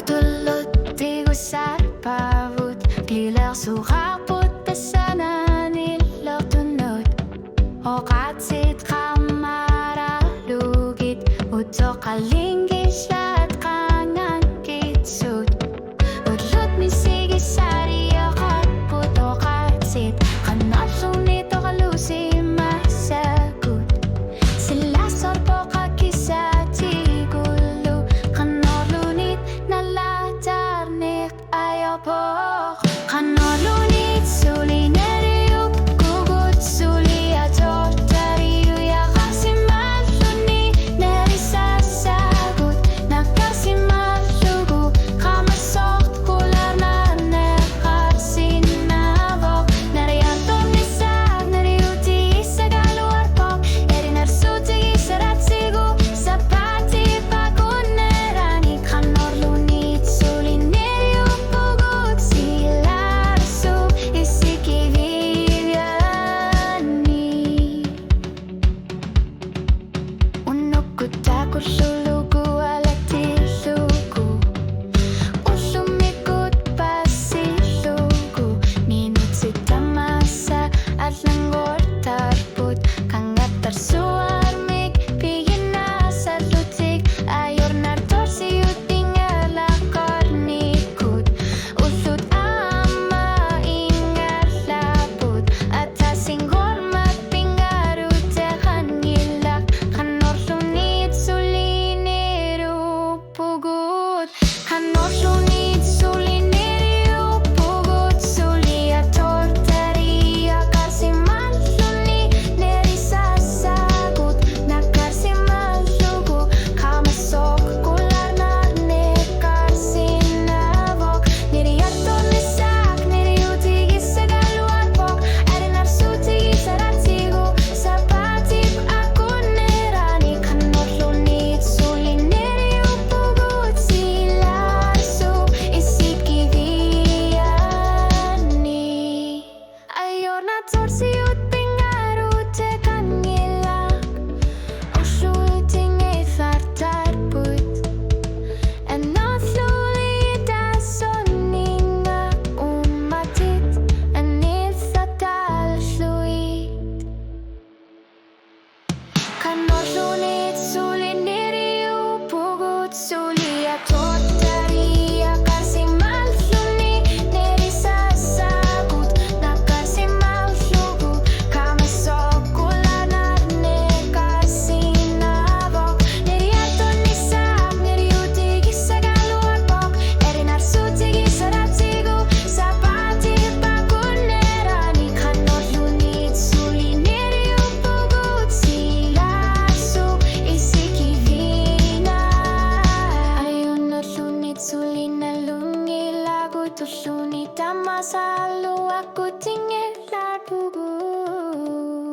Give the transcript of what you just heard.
tullut di ko sarpavut Kiler suraput pesana nilortunut O katsit kamara lugit Uto kalingis at kangan kitsut Utlut misigi sari akot puto katsit Kanat sunito kalusi masagut Sila sorpo kakisa tigulu Kanorlunit nalatarnik ayopok Kanorlunit sulineriuk gugut suli ator tariu ya kasimaluni nerisasagut Nakasimalugu kamasort kular na nekarsinavok Nariantom nisag nariuti sa galuarpok Erinarsuti saratsigu sapati pagunerani Kanorlunit sulineriuk gugut silarsu isikiviviani Unukutaku sulugu alatilugu Usumikut pasilugu Minut sitamasa at langgol tarput Kangat tarsuarmik Pigin na sa lutik Ayor nartor siyut ingalakar-nikut Usut ama ingalaput At asing hormat pingarut Tekangilak Kanorlunit suliniru pugut Kanorlunit suliniru pugut Suli ator taria kasimaluni nerisasagut Nakasimalugu kamasok kular na nekarsinavok Niriator nisak niriutigis sa galuarpok Erinarsutigis saratigu sapatip agunerani Kanorlunit sulineriu pugut silarsu isikiviviani Ayor na torsiut pingarut tekangilak Usluiting ifartarput Enothlulita soninga umatit Enithatal fluid Kanorlunit sulineriu pugut Suli ator taria kasimaluni nerisasagut Nakasimalugu kamasok kular na nekarsinavok Niriator nisak niriutigis sa galuarpok Erinarsutigis saratigu sapatip pagunerani Kanorlunit sulineriu pugut silarsu isikivina Ayun natlunit sulinalungilagu Tuslunit amasalu aku tinggal pugut